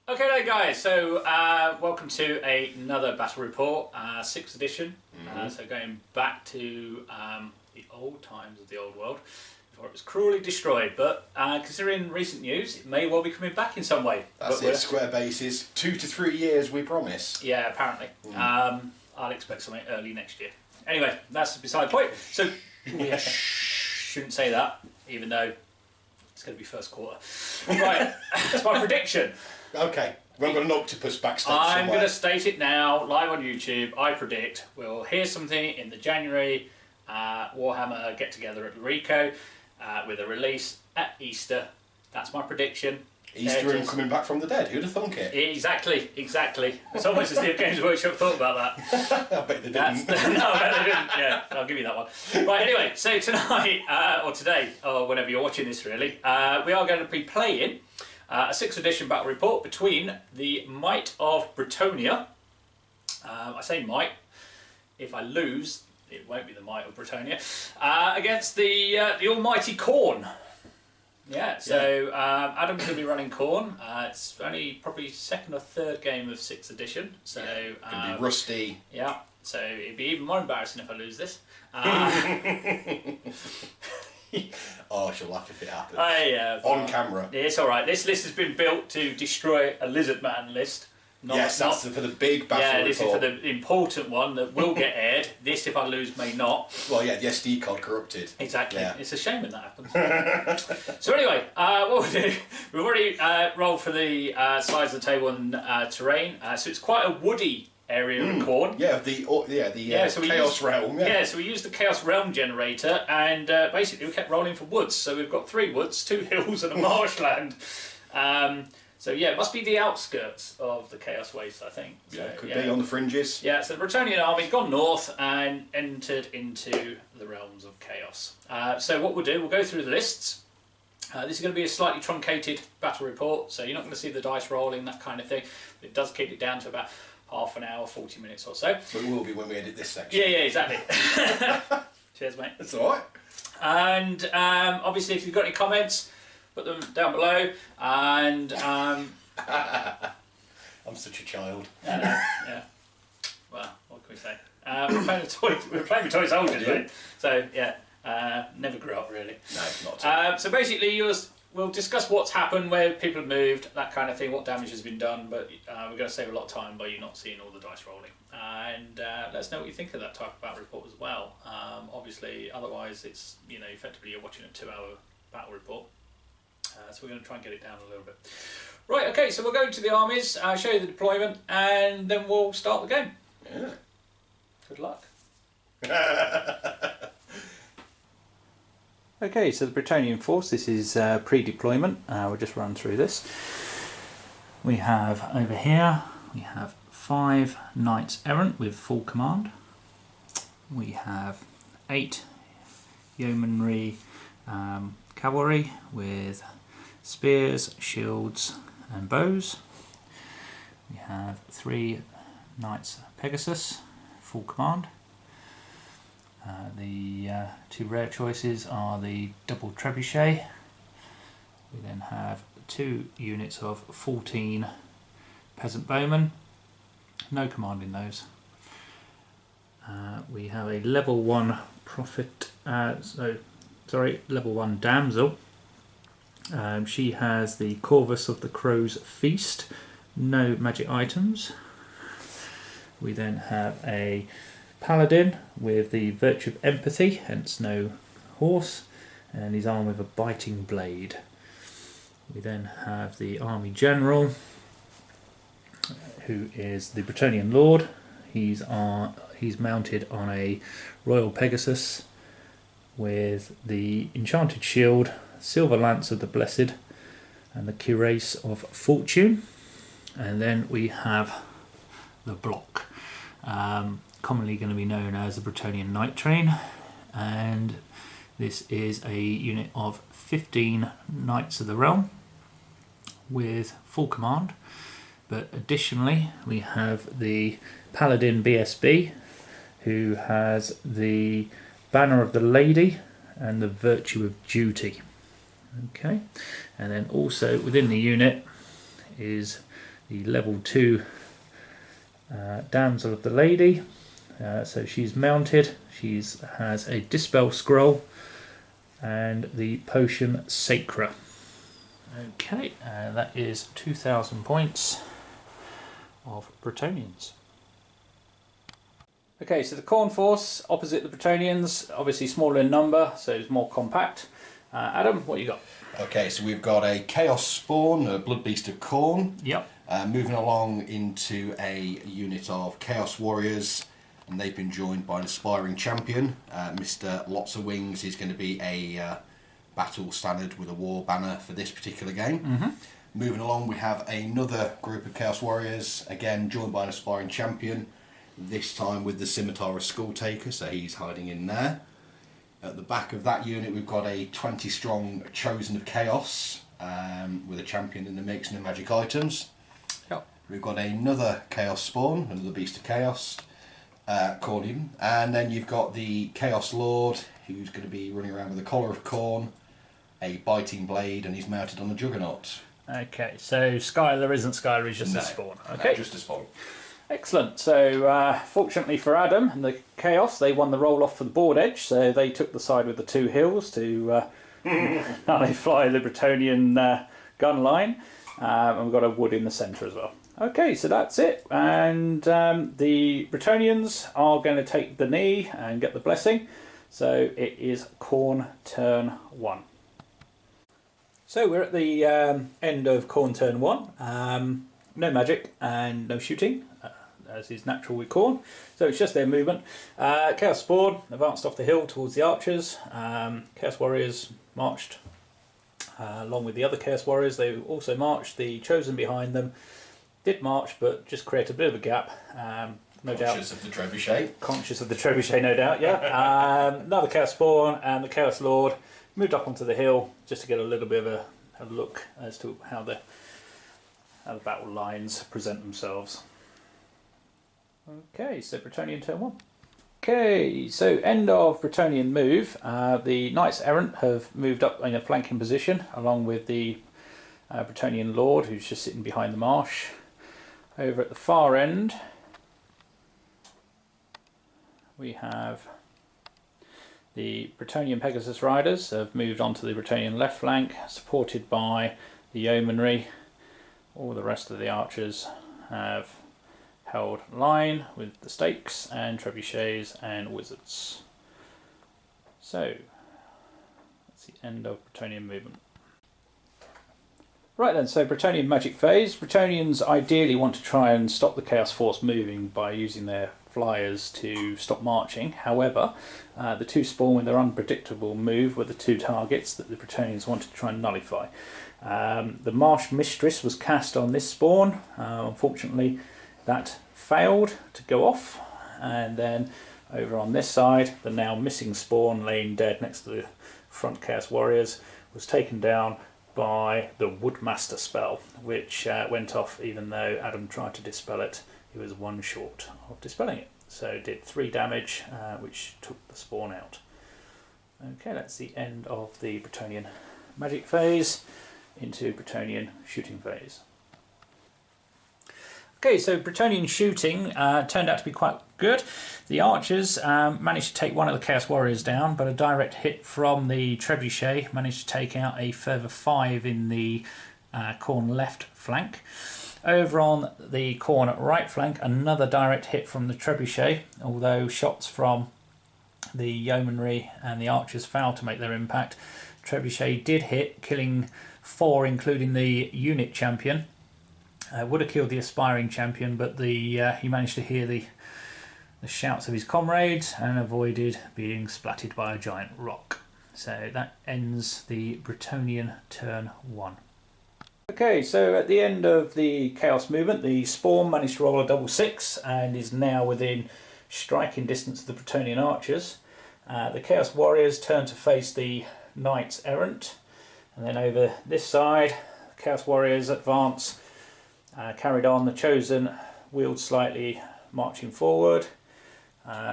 Okay then guys, so welcome to another battle report, 6th edition. So going back to the old times of the old world, before it was cruelly destroyed, but considering recent news, it may well be coming back in some way. That's it, square bases, 2 to 3 years we promise. Yeah, apparently. I'll expect something early next year. Anyway, that's beside the point. So, shouldn't say that, even though it's going to be first quarter. Right, that's my prediction. Okay, we've got an octopus backstage I'm going to state it now, live on YouTube. I predict we'll hear something in the January Warhammer get-together at Rico with a release at Easter. That's my prediction. Easter and coming back from the dead, who'd have thunk it? Exactly. It's almost as if Games Workshop thought about that. I bet they didn't. No, I bet they didn't. Yeah, I'll give you that one. Right, anyway, so tonight, or today, or whenever you're watching this really, we are going to be playing a 6th edition battle report between the Might of Bretonnia. I say might. If I lose, it won't be the Might of Bretonnia. Against the almighty Khorne. Yeah, so Adam's going to be running Khorne. It's only probably second or third game of 6th edition. So going to be rusty. Yeah, so it'd be even more embarrassing if I lose this. Oh, she'll laugh if it happens. Yeah, on camera. It's alright. This list has been built to destroy a lizard man list. That's for the big battle report. Yeah, this is for the important one that will get aired. This, if I lose, may not. Well, yeah, the SD card corrupted. Exactly. Yeah. It's a shame when that happens. So anyway, what we'll do, we've already rolled for the size of the table and terrain. So it's quite a woody area in Khorne. Yeah, the Chaos Realm. Yeah, so we used the Chaos Realm generator, and basically we kept rolling for woods. So we've got 3 woods, 2 hills, and a marshland. So yeah, it must be the outskirts of the Chaos Waste, I think. So, yeah, could be on the fringes. Yeah, so the Bretonnian army gone north and entered into the realms of chaos. So what we'll do, we'll go through the lists. This is going to be a slightly truncated battle report, so you're not going to see the dice rolling, that kind of thing. It does keep it down to about half an hour, 40 minutes or so. But it will be when we edit this section. Yeah, exactly. Cheers, mate. That's all right. And obviously, if you've got any comments, put them down below. And I'm such a child. Yeah. Well, what can we say? We're playing with toy soldiers, right? So yeah, never grew up really. No, not at all. So basically, we'll discuss what's happened, where people have moved, that kind of thing, what damage has been done. But we're going to save a lot of time by you not seeing all the dice rolling. And let us know what you think of that type of battle report as well. Obviously, otherwise it's effectively you're watching a 2-hour battle report. So we're going to try and get it down a little bit. Right, okay, so we'll go to the armies, show you the deployment, and then we'll start the game. Yeah. Good luck. Okay, so the Bretonnian force, this is pre-deployment. We'll just run through this. We have over here, we have 5 knights errant with full command. We have 8 yeomanry cavalry with spears, shields and bows. We have 3 knights Pegasus, full command. The 2 rare choices are the double trebuchet. We then have 2 units of 14 peasant bowmen, no command in those. We have a level 1 level 1 damsel. She has the Corvus of the Crow's Feast, no magic items. We then have a paladin with the virtue of empathy, hence no horse, and he's armed with a biting blade. We then have the army general, who is the Bretonnian lord. He's mounted on a royal Pegasus with the enchanted shield, silver lance of the blessed, and the cuirass of fortune. And then we have the block, commonly going to be known as the Bretonnian Night Train, and this is a unit of 15 Knights of the Realm with full command. But additionally we have the Paladin BSB, who has the Banner of the Lady and the Virtue of Duty. Okay, and then also within the unit is the level 2 Damsel of the Lady. So she's mounted, she has a Dispel Scroll and the Potion Sacra. Okay, that is 2,000 points of Bretonnians. Okay, so the Khorne force opposite the Bretonnians, obviously smaller in number, so it's more compact. Adam, what you got? Okay, so we've got a Chaos Spawn, a Blood Beast of Khorne. Yep. Moving along into a unit of Chaos Warriors, and they've been joined by an aspiring champion. Mr. Lots of Wings is going to be a battle standard with a war banner for this particular game. Moving along, we have another group of Chaos Warriors, again joined by an aspiring champion, this time with the Scimitar of Skulltaker, so he's hiding in there. At the back of that unit we've got a 20 strong Chosen of Chaos, with a champion in the mix, no magic items. Yep. We've got another Chaos Spawn, another Beast of Chaos, Khorne, and then you've got the Chaos Lord, who's going to be running around with a Collar of Khorne, a Biting Blade, and he's mounted on a Juggernaut. Okay, so Skylar isn't Skylar, he's just a spawn. Okay, just a spawn. Excellent. So fortunately for Adam and the Chaos, they won the roll off for the board edge, so they took the side with the 2 hills to nullify the Bretonnian gun line, and we've got a wood in the centre as well. Okay, so that's it, and the Bretonnians are going to take the knee and get the blessing, so it is Khorne turn 1. So we're at the end of Khorne turn 1. No magic and no shooting, as is natural with Khorne, so it's just their movement. Chaos Spawn advanced off the hill towards the archers. Chaos Warriors marched along with the other Chaos Warriors. They also marched. The Chosen behind them did march, but just create a bit of a gap. No doubt. Conscious of the trebuchet. Conscious of the trebuchet, no doubt. Yeah. Another Chaos Spawn and the Chaos Lord moved up onto the hill just to get a little bit of a look as to how the battle lines present themselves. Okay, so Bretonnian turn 1. Okay, so end of Bretonnian move. The Knights Errant have moved up in a flanking position along with the Bretonnian Lord, who's just sitting behind the marsh. Over at the far end we have the Bretonnian Pegasus Riders have moved onto the Bretonnian left flank, supported by the Yeomanry. All the rest of the archers have held line with the stakes and trebuchets and wizards. So that's the end of Bretonnian movement. Right then, so Bretonnian magic phase. Bretonnians ideally want to try and stop the Chaos Force moving by using their flyers to stop marching. However, the 2 spawn with their unpredictable move were the 2 targets that the Bretonnians wanted to try and nullify. The Marsh Mistress was cast on this spawn. Unfortunately, that failed to go off, and then over on this side, the now missing spawn laying dead next to the front Chaos Warriors was taken down by the Woodmaster spell, which went off even though Adam tried to dispel it. He was 1 short of dispelling it, so did 3 damage, which took the spawn out. Okay, that's the end of the Bretonnian magic phase into Bretonnian shooting phase. Okay, so Bretonnian shooting turned out to be quite good. The archers managed to take one of the Chaos Warriors down, but a direct hit from the trebuchet managed to take out a further 5 in the Khorne left flank. Over on the Khorne right flank, another direct hit from the trebuchet, although shots from the Yeomanry and the archers failed to make their impact. Trebuchet did hit, killing 4, including the unit champion. Would have killed the aspiring champion, but he managed to hear the shouts of his comrades and avoided being splattered by a giant rock. So that ends the Bretonnian turn 1. Okay, so at the end of the Chaos movement, the Spawn managed to roll a double 6 and is now within striking distance of the Bretonnian archers. The Chaos Warriors turn to face the Knights Errant, and then over this side, the Chaos Warriors advance. Carried on, the Chosen wheeled slightly, marching forward.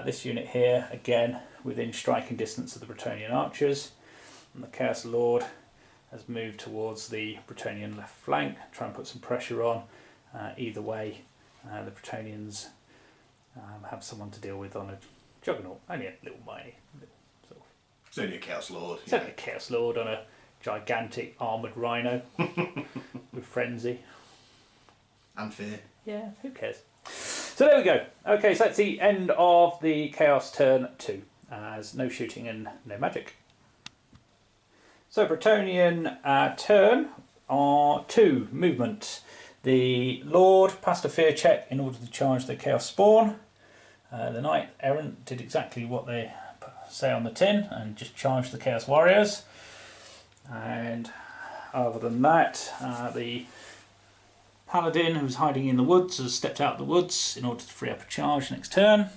This unit here, again, within striking distance of the Bretonnian archers. And the Chaos Lord has moved towards the Bretonnian left flank, try and put some pressure on, either way, the Bretonnians have someone to deal with on a juggernaut. Only a little mighty, sort of. It's only a Chaos Lord. It's only a Chaos Lord on a gigantic armoured rhino with frenzy. And fear. Yeah, who cares? So there we go. Okay, so that's the end of the Chaos turn 2. As no shooting and no magic. So Bretonnian turn are 2 movement. The Lord passed a fear check in order to charge the Chaos Spawn. The Knight Errant did exactly what they say on the tin and just charged the Chaos Warriors. And other than that, the Paladin, who's hiding in the woods, has stepped out of the woods in order to free up a charge next turn.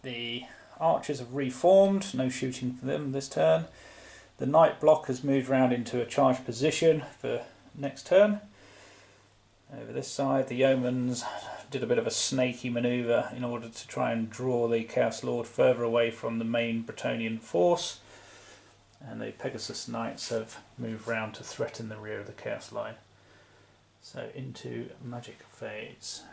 The Archers have reformed, no shooting for them this turn. The Knight block has moved around into a charge position for next turn. Over this side, the Yeomans did a bit of a snaky manoeuvre in order to try and draw the Chaos Lord further away from the main Bretonnian force. And the Pegasus Knights have moved round to threaten the rear of the Chaos line. So into magic phase.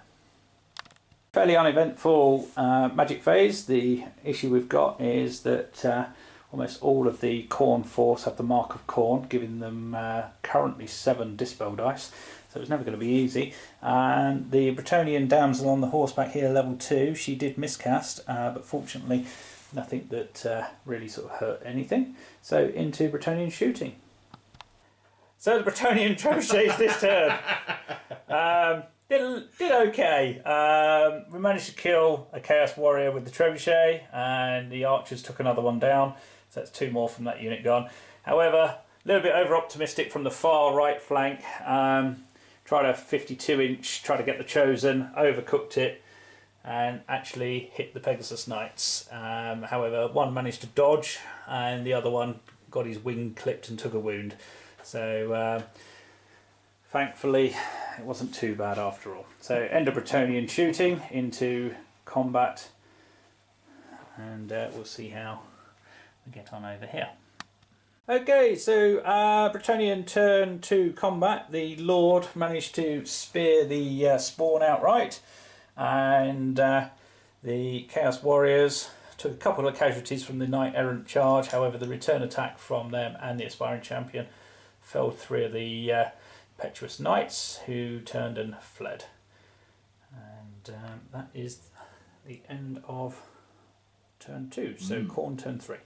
Fairly uneventful magic phase. The issue we've got is that almost all of the Khorne force have the mark of Khorne, giving them currently 7 dispel dice, so it's never going to be easy. And the Bretonnian damsel on the horseback here, level 2, she did miscast, but fortunately nothing that really sort of hurt anything. So into Bretonnian shooting. So the Bretonnian trebuchets this turn. Did okay. We managed to kill a Chaos Warrior with the trebuchet, and the Archers took another one down, so that's 2 more from that unit gone. However, a little bit over optimistic from the far right flank. Tried a 52-inch, tried to get the Chosen, overcooked it, and actually hit the Pegasus Knights. However, one managed to dodge, and the other one got his wing clipped and took a wound. So thankfully, it wasn't too bad after all. So end of Bretonnian shooting into combat, and we'll see how we get on over here. Okay, so Bretonnian turn 2 combat. The Lord managed to spear the spawn outright, and the Chaos Warriors took a couple of casualties from the Knight Errant charge. However, the return attack from them and the Aspiring Champion felled 3 of the Petuous Knights, who turned and fled. And that is the end of turn 2. So Khorne turn 3.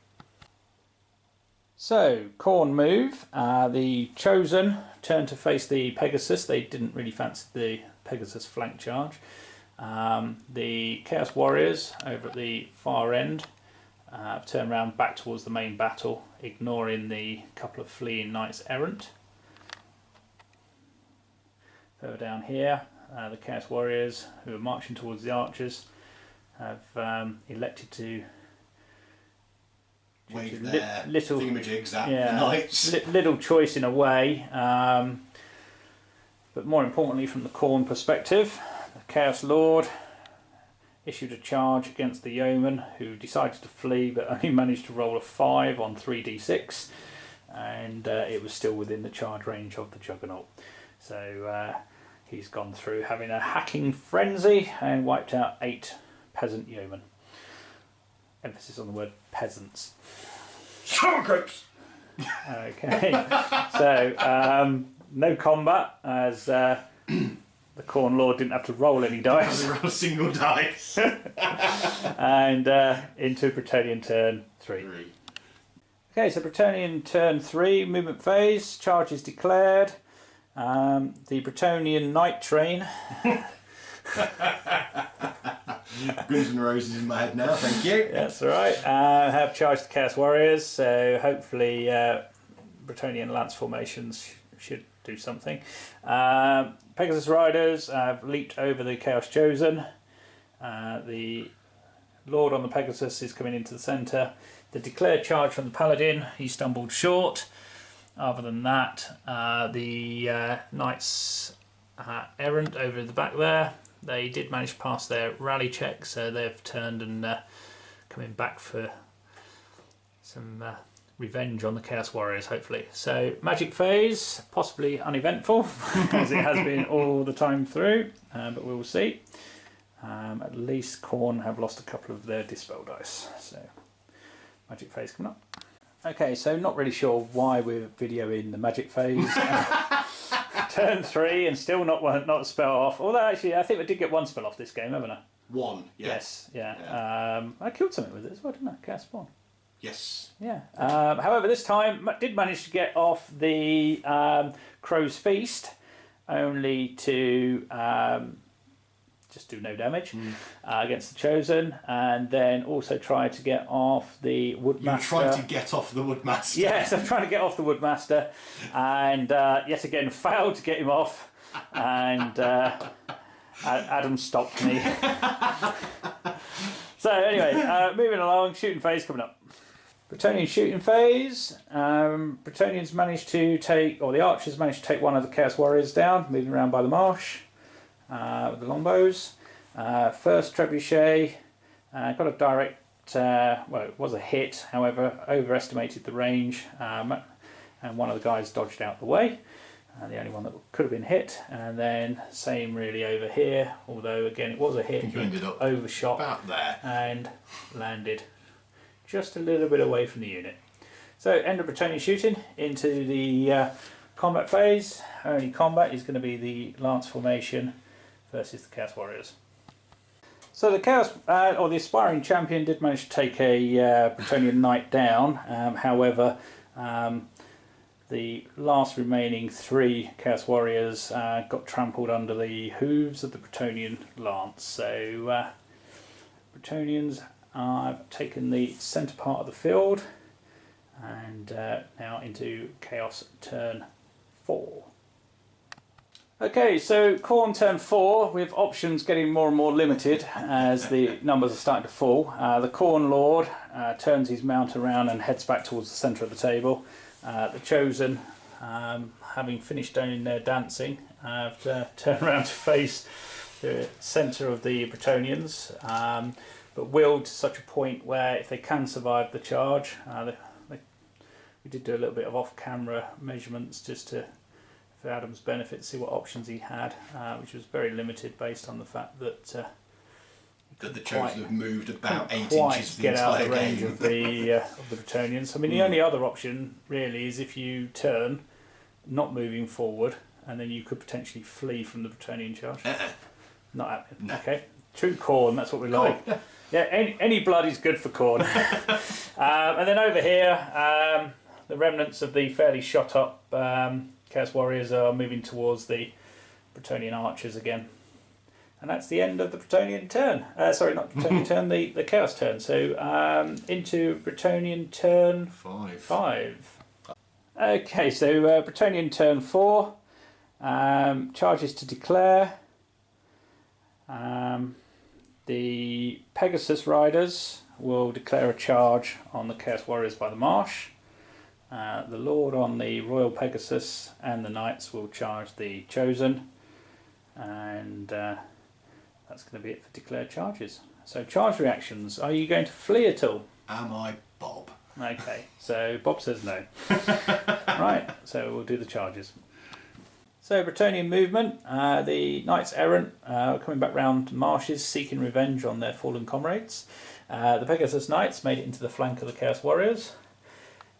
So Khorne move. The Chosen turned to face the Pegasus. They didn't really fancy the Pegasus flank charge. The Chaos Warriors over at the far end turned around back towards the main battle, ignoring the couple of fleeing Knights Errant. Further down here, the Chaos Warriors, who are marching towards the Archers, have elected to wave their little thingamajigs at the Knights. Little choice in a way, but more importantly from the Khorne perspective, the Chaos Lord issued a charge against the Yeoman, who decided to flee but only managed to roll a 5 on 3d6, and it was still within the charge range of the Juggernaut. So he's gone through having a hacking frenzy and wiped out 8 peasant yeomen. Emphasis on the word peasants. Okay, so no combat, as the Khorne Lord didn't have to roll any dice. Roll a single dice. And into Bretonnian turn 3. Okay, so Bretonnian turn 3, movement phase, charge is declared. The Bretonnian night train. Guns N' Roses in my head now, thank you. That's right. Have charged the Chaos Warriors, so hopefully Bretonnian lance formations should do something. Pegasus Riders have leaped over the Chaos Chosen. The Lord on the Pegasus is coming into the centre. The declared charge from the Paladin, he stumbled short. Other than that, the Knights Errant over the back there, they did manage to pass their rally check, so they've turned and coming back for some revenge on the Chaos Warriors, hopefully. So magic phase, possibly uneventful, as it has been all the time through, but we will see. At least Khorne have lost a couple of their dispel dice, so magic phase coming up. Okay, so not really sure why we're videoing the magic phase. Turn 3 and still not spell off. Although actually, I think I did get one spell off this game, haven't I? One, yes. Yeah. I killed something with it as well, didn't I? Chaos Spawn. Yes. Yeah. However, this time did manage to get off the Crow's Feast, only to just do no damage against the Chosen, and then also try to get off the Woodmaster. You were trying to get off the Woodmaster. Yes, I'm trying to get off the Woodmaster, and yet again failed to get him off, and Adam stopped me. So anyway, moving along, shooting phase coming up. Bretonnian shooting phase. Bretonnians managed to take, or the archers managed to take one of the Chaos Warriors down, moving around by the marsh with the longbows. First trebuchet, got a direct, well, it was a hit, however, overestimated the range, and one of the guys dodged out the way. The only one that could have been hit, and then same really over here, although again it was a hit, you ended up overshot about there and landed just a little bit away from the unit. So end of Bretonnian shooting into the combat phase. Only combat is going to be the Lance formation versus the Chaos Warriors. So the Chaos, or the aspiring champion, did manage to take a Bretonnian knight down. However, the last remaining 3 Chaos Warriors got trampled under the hooves of the Bretonnian lance. So Bretonnians have taken the centre part of the field, and now into Chaos turn 4. Okay, so Khorne turn 4, with options getting more and more limited as the numbers are starting to fall. The Khorne Lord turns his mount around and heads back towards the centre of the table. The Chosen, having finished doing their dancing, have turned around to face the centre of the Bretonnians, but willed to such a point where if they can survive the charge, we did do a little bit of off-camera measurements just to, for Adam's benefit, see what options he had, which was very limited based on the fact that the Chosen have moved about 8 quite inches the get out entire of the range game. of the Bretonnians. I mean, the only other option really is if you turn, not moving forward, and then you could potentially flee from the Bretonnian charge. Not happening. No. Okay, true Khorne. That's what we like. Cool. Yeah, any blood is good for Khorne. And then over here, the remnants of the fairly shot up Chaos Warriors are moving towards the Bretonnian archers again. And that's the end of the Bretonnian turn. Sorry, not Bretonnian turn, the Chaos turn. So into Bretonnian turn 5. Okay, so Bretonnian turn 4. Charges to declare. The Pegasus Riders will declare a charge on the Chaos Warriors by the marsh. The Lord on the Royal Pegasus and the Knights will charge the Chosen. And that's going to be it for declared charges. So charge reactions. Are you going to flee at all? Am I Bob? Okay, so Bob says no. Right, so we'll do the charges. So Bretonnian movement. The Knights Errant coming back round marshes, seeking revenge on their fallen comrades. The Pegasus Knights made it into the flank of the Chaos Warriors.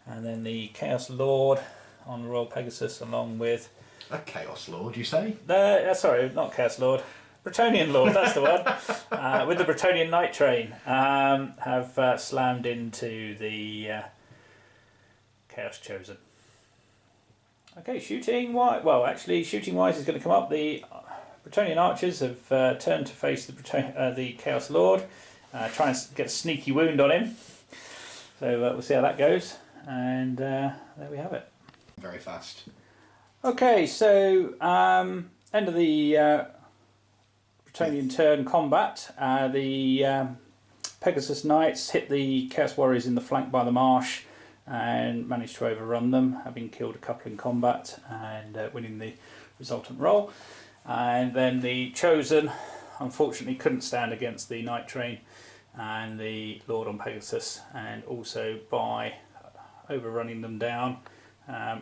And then the Chaos Lord on Royal Pegasus along with... A Chaos Lord, you say? Sorry, not Chaos Lord. Bretonnian Lord, that's the one. With the Bretonnian Knight Train, have slammed into the Chaos Chosen. Okay, shooting wise. Well, actually, shooting wise is going to come up. The Bretonnian archers have turned to face the Chaos Lord, try and get a sneaky wound on him. So we'll see how that goes. And there we have it. Very fast. Okay, so end of the Bretonnian turn combat. The Pegasus Knights hit the Chaos Warriors in the flank by the marsh and managed to overrun them, having killed a couple in combat and winning the resultant roll. And then the Chosen unfortunately couldn't stand against the Night Train and the Lord on Pegasus, and also by overrunning them down,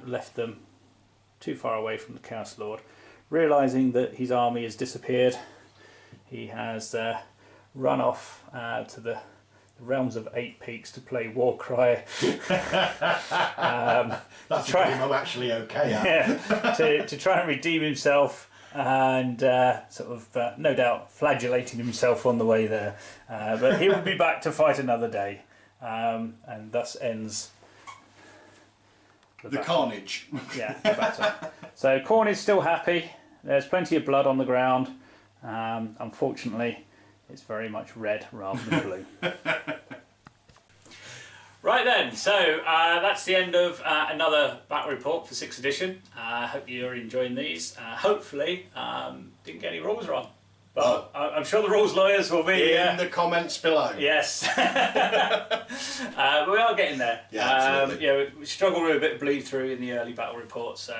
left them too far away from the Chaos Lord. Realising that his army has disappeared, he has run off to the realms of Eight Peaks to play Warcry. That's a game I'm actually okay at. Yeah, to try and redeem himself, and sort of no doubt flagellating himself on the way there. But he will be back to fight another day, and thus ends the carnage. Yeah, the battle. So Khorne is still happy. There's plenty of blood on the ground. Unfortunately, it's very much red rather than blue. Right then, so that's the end of another battle report for 6th edition. I hope you're enjoying these. Hopefully, didn't get any rules wrong. But I'm sure the rules lawyers will be in the comments below. Yes. But we are getting there. Yeah, absolutely. Yeah, we struggled with a bit of bleed through in the early battle report. So,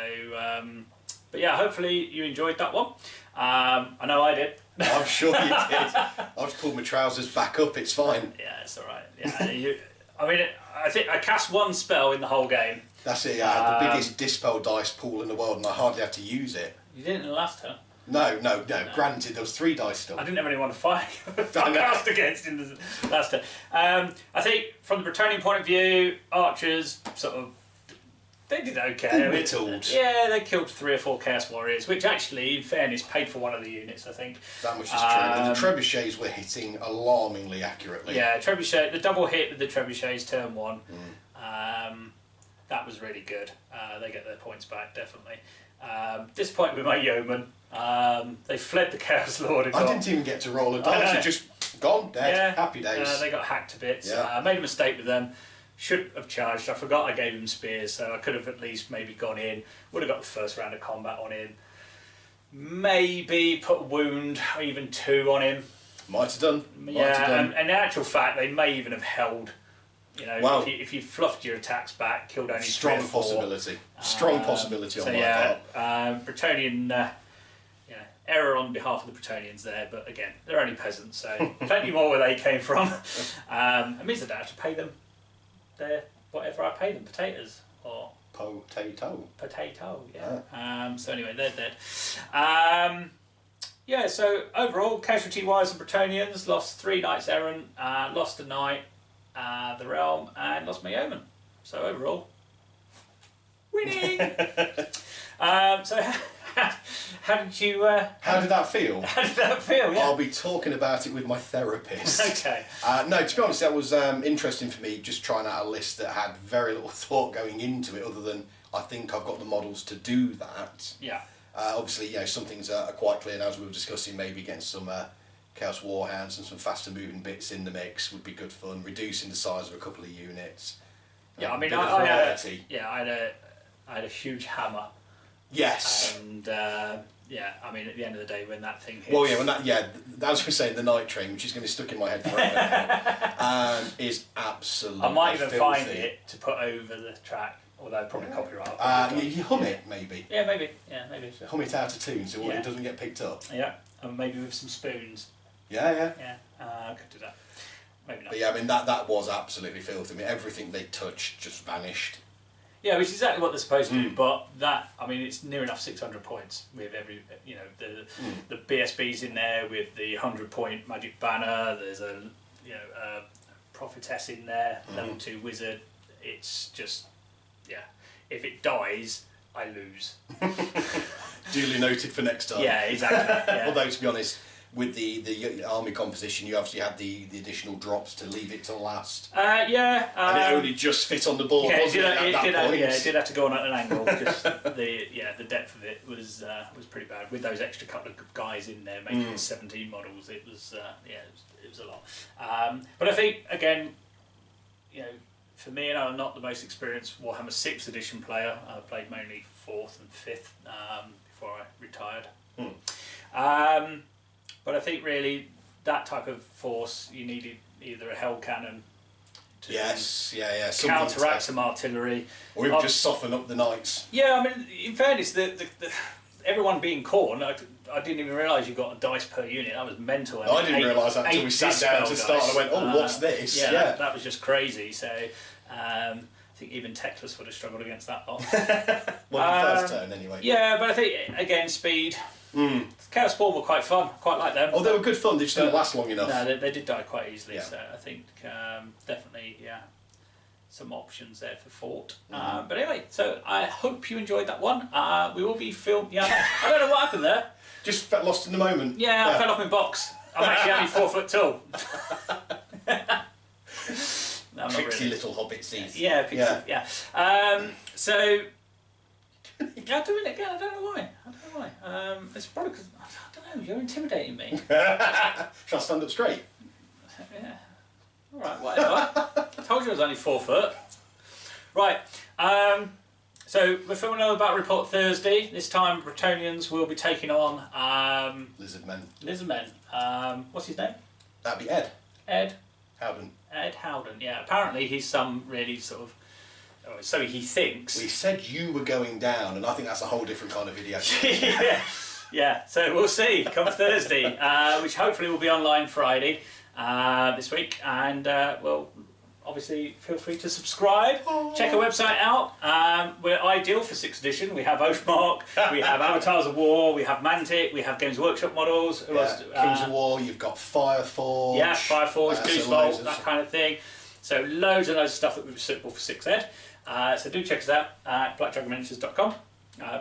but yeah, hopefully you enjoyed that one. I know I did. I'm sure you did. I've just pulled my trousers back up. It's fine. Yeah, it's all right. Yeah, I mean, I think I cast one spell in the whole game. That's it. Yeah, the biggest dispel dice pool in the world, and I hardly had to use it. You didn't in the last turn. No. Granted, there was 3 dice still. I didn't have anyone to fight cast against in the last turn. I think from the Bretonnian point of view, archers sort of they did okay. Yeah, they killed 3 or 4 Chaos Warriors, which actually, in fairness, paid for one of the units, I think. That much is true. And the trebuchets were hitting alarmingly accurately. Yeah, trebuchet. The double hit with the trebuchets turn 1. That was really good. They get their points back, definitely. Disappointed with my yeomen. They fled the Chaos Lord. I didn't even get to roll a dice. They're just gone, dead. Yeah. Happy days. They got hacked to bits. Yeah. I made a mistake with them. Should have charged. I forgot I gave him spears, so I could have at least maybe gone in. Would have got the first round of combat on him. Maybe put a wound, or even 2 on him. Might have done. And in actual fact, they may even have held. You know, well, if you fluffed your attacks back, killed only 3 or 4. Possibility. Strong possibility on my part. Bretonnian, error on behalf of the Bretonnians there, but again, they're only peasants, so plenty more where they came from. It means that I have to pay them whatever I pay them, potatoes or potato, yeah. So anyway, they're dead. Yeah, so overall, casualty wise, the Bretonnians lost 3 knights errant, lost a knight, the realm, and lost my yeoman. So overall, winning. So how did you? How did that feel? How did that feel? Yeah. I'll be talking about it with my therapist. Okay. No, to be honest, that was interesting for me. Just trying out a list that had very little thought going into it, other than I think I've got the models to do that. Yeah. Obviously, some things are quite clear now, as we were discussing. Maybe getting some Chaos Warhounds and some faster moving bits in the mix would be good fun. Reducing the size of a couple of units. Yeah, I mean, I had a huge hammer. Yes. And I mean, at the end of the day, when that thing hits. Well, as we say, the night train, which is going to be stuck in my head forever now, is absolutely. I might even filthy. find it to put over the track, although probably copyright. You hum it, maybe. Yeah, maybe. Yeah, maybe. Hum it out of tune so it doesn't get picked up. Yeah, and maybe with some spoons. Yeah. Yeah, I could do that. Maybe not. But yeah, I mean that was absolutely filthy. I mean everything they touched just vanished. Yeah, which is exactly what they're supposed to do. But that, I mean, it's near enough 600 points with every, the BSBs in there with the 100-point magic banner. There's a prophetess in there, level 2 wizard. It's just, if it dies, I lose. Duly noted for next time. Yeah, exactly. Yeah. Although to be honest, with the army composition, you obviously had the additional drops to leave it till last. And it only just fit on the board. Yeah, it did have to go on at an angle because the depth of it was pretty bad. With those extra couple of guys in there making 17 models, it was it was a lot. But I think again, for me, and I'm not the most experienced Warhammer 6th edition player. I played mainly 4th and 5th before I retired. But I think really that type of force, you needed either a hell cannon to counteract some artillery, or even just soften up the knights. Yeah, I mean, in fairness, everyone being Khorne, I didn't even realise you got a dice per unit. That was mental. I didn't realise that until we sat down to start and I went, what's this? Yeah. That was just crazy. So I think even Teclis would have struggled against that lot. Well, the first turn anyway. Yeah, but I think, again, speed. Chaos Spawn were quite fun. Quite like them. Oh, they were good fun. They just didn't last long enough. No, they did die quite easily. Yeah. So I think definitely, some options there for Fort. But anyway, so I hope you enjoyed that one. We will be filmed. Yeah, I don't know what happened there. Just felt lost in the moment. Yeah, I fell off my box. I'm actually only 4 foot tall. No, I'm not Pixie really. little hobbitses. Yeah, pixie, yeah. So, yeah, doing it again. I don't know why. It's probably because I don't know. You're intimidating me. Shall I stand up straight? Yeah. All right, whatever. I told you I was only 4 foot. Right. So we're filming another battle report Thursday. This time, Bretonnians will be taking on Lizardmen. Lizardmen. What's his name? That'd be Ed. Ed Howden. Yeah. Apparently, he's some really sort of. So he thinks. We said you were going down, and I think that's a whole different kind of video. Yeah. So we'll see. Come Thursday, which hopefully will be online Friday this week, and well. Obviously, feel free to subscribe. Check our website out. We're ideal for 6th edition. We have Oathmark, we have Avatars of War, we have Mantic, we have Games Workshop models. Kings of War, you've got Fireforge. Yeah, Fireforge, Goosebolt, so that kind of thing. So loads and loads of stuff that would be suitable for 6th Ed. So do check us out at blackdragonminiatures.com.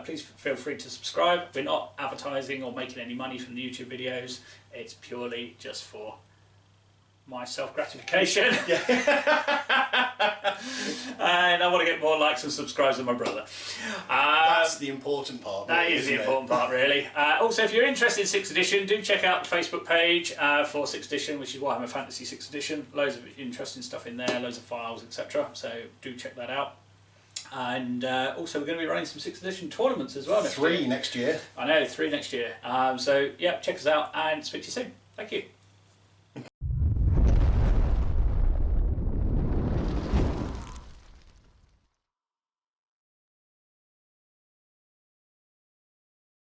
Please feel free to subscribe. We're not advertising or making any money from the YouTube videos. It's purely just for my self-gratification. And I want to get more likes and subscribes than my brother. That's the important part. That is the important part, really. Also, if you're interested in 6th edition, do check out the Facebook page for 6th edition, which is Warhammer Fantasy 6th edition. Loads of interesting stuff in there, loads of files, etc. So do check that out. And also, we're going to be running some 6th edition tournaments as well. 3 next year. I know, 3 next year. So yeah, check us out and speak to you soon. Thank you.